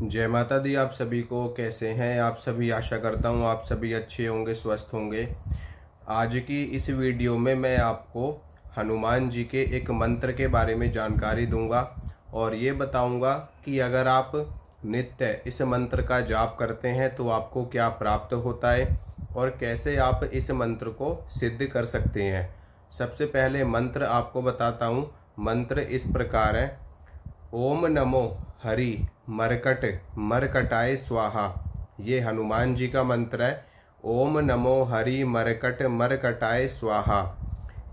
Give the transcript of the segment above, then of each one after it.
जय माता दी। आप सभी को कैसे हैं आप सभी। आशा करता हूँ आप सभी अच्छे होंगे, स्वस्थ होंगे। आज की इस वीडियो में मैं आपको हनुमान जी के एक मंत्र के बारे में जानकारी दूंगा और ये बताऊंगा कि अगर आप नित्य इस मंत्र का जाप करते हैं तो आपको क्या प्राप्त होता है और कैसे आप इस मंत्र को सिद्ध कर सकते हैं। सबसे पहले मंत्र आपको बताता हूँ। मंत्र इस प्रकार है। ओम नमो हरि मरकट मरकटाय स्वाहा। ये हनुमान जी का मंत्र है। ओम नमो हरि मरकट मरकटाय स्वाहा।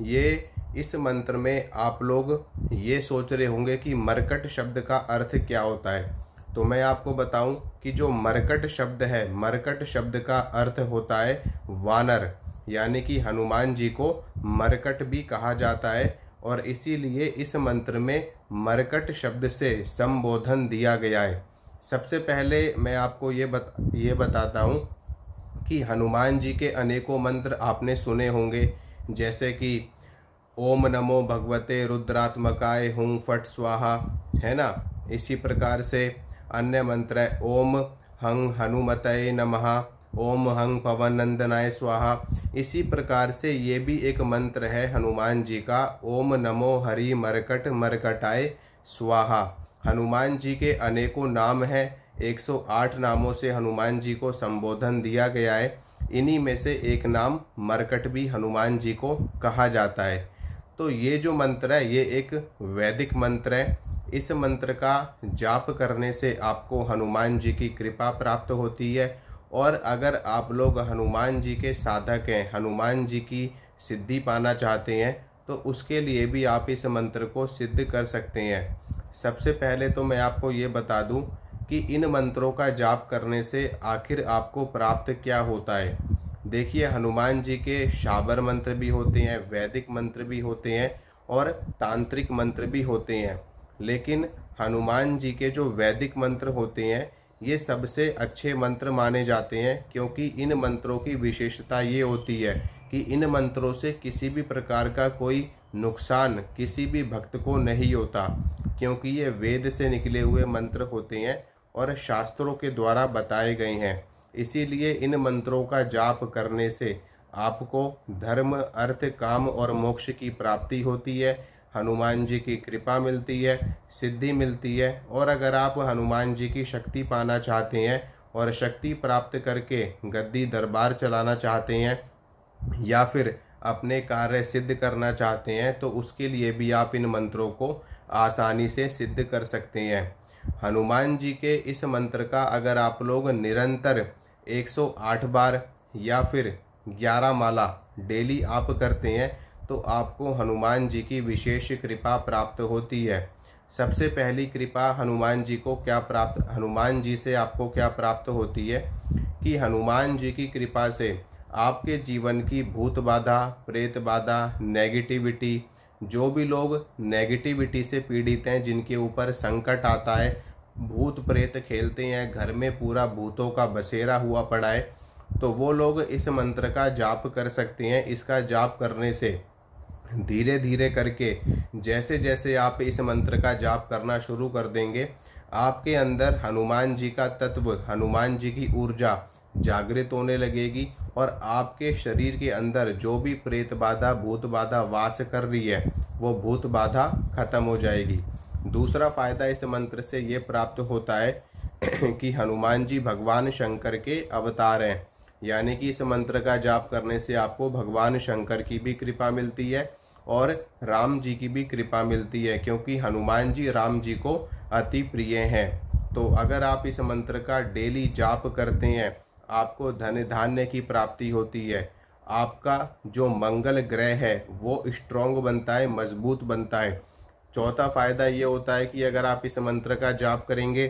ये इस मंत्र में आप लोग ये सोच रहे होंगे कि मरकट शब्द का अर्थ क्या होता है। तो मैं आपको बताऊं कि जो मरकट शब्द है, मरकट शब्द का अर्थ होता है वानर, यानी कि हनुमान जी को मरकट भी कहा जाता है और इसीलिए इस मंत्र में मरकट शब्द से संबोधन दिया गया है। सबसे पहले मैं आपको ये बताता हूँ कि हनुमान जी के अनेकों मंत्र आपने सुने होंगे, जैसे कि ओम नमो भगवते रुद्रात्मकाय हुं फट स्वाहा, है ना। इसी प्रकार से अन्य मंत्र है ओम हं हनुमतये नमः, ओम हं पवन नंदनाय स्वाहा। इसी प्रकार से ये भी एक मंत्र है हनुमान जी का, ओम नमो हरि मरकट मरकटाय स्वाहा। हनुमान जी के अनेकों नाम हैं, 108 नामों से हनुमान जी को संबोधन दिया गया है। इन्हीं में से एक नाम मरकट भी हनुमान जी को कहा जाता है। तो ये जो मंत्र है ये एक वैदिक मंत्र है। इस मंत्र का जाप करने से आपको हनुमान जी की कृपा प्राप्त होती है और अगर आप लोग हनुमान जी के साधक हैं, हनुमान जी की सिद्धि पाना चाहते हैं, तो उसके लिए भी आप इस मंत्र को सिद्ध कर सकते हैं। सबसे पहले तो मैं आपको ये बता दूं कि इन मंत्रों का जाप करने से आखिर आपको प्राप्त क्या होता है। देखिए, हनुमान जी के शाबर मंत्र भी होते हैं, वैदिक मंत्र भी होते हैं और तांत्रिक मंत्र भी होते हैं। लेकिन हनुमान जी के जो वैदिक मंत्र होते हैं ये सबसे अच्छे मंत्र माने जाते हैं, क्योंकि इन मंत्रों की विशेषता ये होती है कि इन मंत्रों से किसी भी प्रकार का कोई नुकसान किसी भी भक्त को नहीं होता, क्योंकि ये वेद से निकले हुए मंत्र होते हैं और शास्त्रों के द्वारा बताए गए हैं। इसीलिए इन मंत्रों का जाप करने से आपको धर्म, अर्थ, काम और मोक्ष की प्राप्ति होती है, हनुमान जी की कृपा मिलती है, सिद्धि मिलती है। और अगर आप हनुमान जी की शक्ति पाना चाहते हैं और शक्ति प्राप्त करके गद्दी दरबार चलाना चाहते हैं या फिर अपने कार्य सिद्ध करना चाहते हैं, तो उसके लिए भी आप इन मंत्रों को आसानी से सिद्ध कर सकते हैं। हनुमान जी के इस मंत्र का अगर आप लोग निरंतर 108 बार या फिर 11 माला डेली आप करते हैं तो आपको हनुमान जी की विशेष कृपा प्राप्त होती है। सबसे पहली कृपा हनुमान जी से आपको क्या प्राप्त होती है कि हनुमान जी की कृपा से आपके जीवन की भूत बाधा, प्रेत बाधा, नेगेटिविटी, जो भी लोग नेगेटिविटी से पीड़ित हैं, जिनके ऊपर संकट आता है, भूत प्रेत खेलते हैं, घर में पूरा भूतों का बसेरा हुआ पड़ा है, तो वो लोग इस मंत्र का जाप कर सकते हैं। इसका जाप करने से धीरे धीरे करके जैसे जैसे आप इस मंत्र का जाप करना शुरू कर देंगे, आपके अंदर हनुमान जी का तत्व, हनुमान जी की ऊर्जा जागृत होने लगेगी और आपके शरीर के अंदर जो भी प्रेत बाधा, भूत बाधा वास कर रही है, वो भूत बाधा खत्म हो जाएगी। दूसरा फायदा इस मंत्र से ये प्राप्त होता है कि हनुमान जी भगवान शंकर के अवतार हैं, यानी कि इस मंत्र का जाप करने से आपको भगवान शंकर की भी कृपा मिलती है और राम जी की भी कृपा मिलती है, क्योंकि हनुमान जी राम जी को अति प्रिय हैं। तो अगर आप इस मंत्र का डेली जाप करते हैं, आपको धन धान्य की प्राप्ति होती है, आपका जो मंगल ग्रह है वो स्ट्रॉन्ग बनता है, मजबूत बनता है। चौथा फायदा ये होता है कि अगर आप इस मंत्र का जाप करेंगे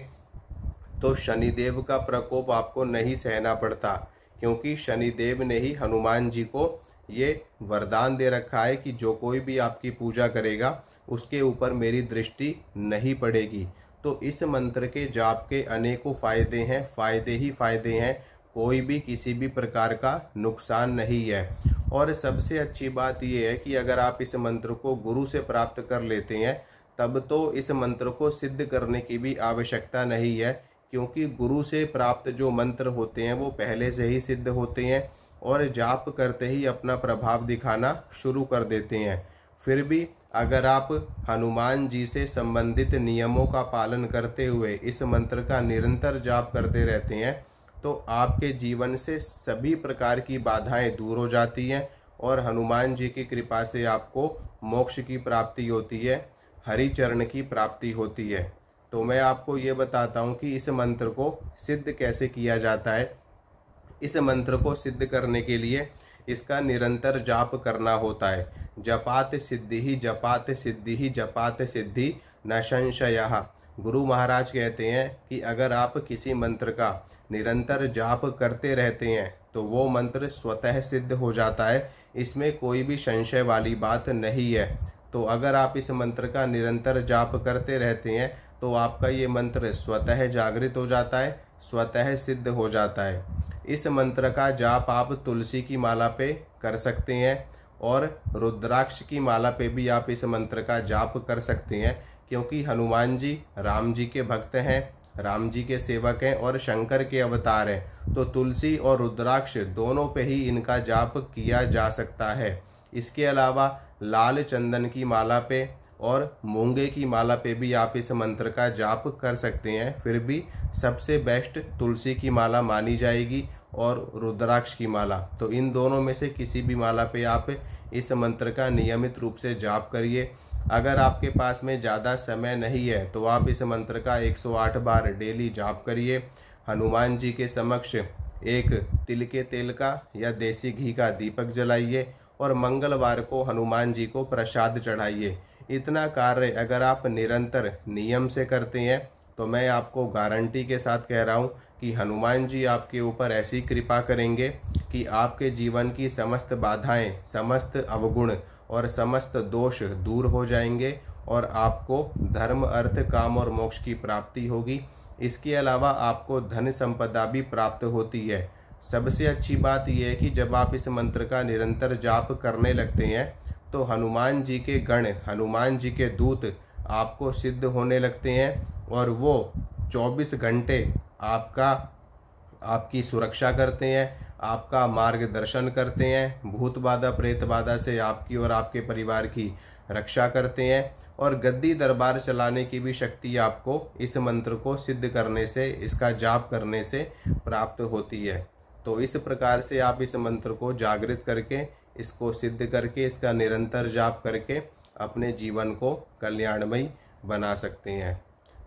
तो शनिदेव का प्रकोप आपको नहीं सहना पड़ता, क्योंकि शनिदेव ने ही हनुमान जी को ये वरदान दे रखा है कि जो कोई भी आपकी पूजा करेगा उसके ऊपर मेरी दृष्टि नहीं पड़ेगी। तो इस मंत्र के जाप के अनेकों फायदे हैं, फायदे ही फायदे हैं, कोई भी किसी भी प्रकार का नुकसान नहीं है। और सबसे अच्छी बात यह है कि अगर आप इस मंत्र को गुरु से प्राप्त कर लेते हैं तब तो इस मंत्र को सिद्ध करने की भी आवश्यकता नहीं है, क्योंकि गुरु से प्राप्त जो मंत्र होते हैं वो पहले से ही सिद्ध होते हैं और जाप करते ही अपना प्रभाव दिखाना शुरू कर देते हैं। फिर भी अगर आप हनुमान जी से संबंधित नियमों का पालन करते हुए इस मंत्र का निरंतर जाप करते रहते हैं तो आपके जीवन से सभी प्रकार की बाधाएं दूर हो जाती हैं और हनुमान जी की कृपा से आपको मोक्ष की प्राप्ति होती है, हरि चरण की प्राप्ति होती है। तो मैं आपको ये बताता हूँ कि इस मंत्र को सिद्ध कैसे किया जाता है। इस मंत्र को सिद्ध करने के लिए इसका निरंतर जाप करना होता है। जपात सिद्धि जपात सिद्धि जपात सिद्धि न संशयः। गुरु महाराज कहते हैं कि अगर आप किसी मंत्र का निरंतर जाप करते रहते हैं तो वो मंत्र स्वतः सिद्ध हो जाता है, इसमें कोई भी संशय वाली बात नहीं है। तो अगर आप इस मंत्र का निरंतर जाप करते रहते हैं तो आपका ये मंत्र स्वतः जागृत हो जाता है, स्वतः सिद्ध हो जाता है। इस मंत्र का जाप आप तुलसी की माला पे कर सकते हैं और रुद्राक्ष की माला पे भी आप इस मंत्र का जाप कर सकते हैं, क्योंकि हनुमान जी राम जी के भक्त हैं, राम जी के सेवक हैं और शंकर के अवतार हैं। तो तुलसी और रुद्राक्ष दोनों पे ही इनका जाप किया जा सकता है। इसके अलावा लाल चंदन की माला पे और मूंगे की माला पे भी आप इस मंत्र का जाप कर सकते हैं। फिर भी सबसे बेस्ट तुलसी की माला मानी जाएगी और रुद्राक्ष की माला। तो इन दोनों में से किसी भी माला पे आप इस मंत्र का नियमित रूप से जाप करिए। अगर आपके पास में ज़्यादा समय नहीं है तो आप इस मंत्र का 108 बार डेली जाप करिए। हनुमान जी के समक्ष एक तिल के तेल का या देसी घी का दीपक जलाइए और मंगलवार को हनुमान जी को प्रसाद चढ़ाइए। इतना कार्य अगर आप निरंतर नियम से करते हैं तो मैं आपको गारंटी के साथ कह रहा हूँ कि हनुमान जी आपके ऊपर ऐसी कृपा करेंगे कि आपके जीवन की समस्त बाधाएं, समस्त अवगुण और समस्त दोष दूर हो जाएंगे और आपको धर्म, अर्थ, काम और मोक्ष की प्राप्ति होगी। इसके अलावा आपको धन संपदा भी प्राप्त होती है। सबसे अच्छी बात यह है कि जब आप इस मंत्र का निरंतर जाप करने लगते हैं तो हनुमान जी के गण, हनुमान जी के दूत आपको सिद्ध होने लगते हैं और वो 24 घंटे आपकी सुरक्षा करते हैं, आपका मार्गदर्शन करते हैं, भूत बाधा प्रेत बाधा से आपकी और आपके परिवार की रक्षा करते हैं और गद्दी दरबार चलाने की भी शक्ति आपको इस मंत्र को सिद्ध करने से, इसका जाप करने से प्राप्त होती है। तो इस प्रकार से आप इस मंत्र को जागृत करके, इसको सिद्ध करके, इसका निरंतर जाप करके अपने जीवन को कल्याणमयी बना सकते हैं।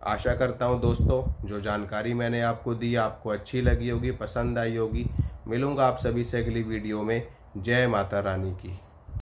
आशा करता हूं दोस्तों जो जानकारी मैंने आपको दी आपको अच्छी लगी होगी, पसंद आई होगी। मिलूंगा आप सभी से अगली वीडियो में। जय माता रानी की।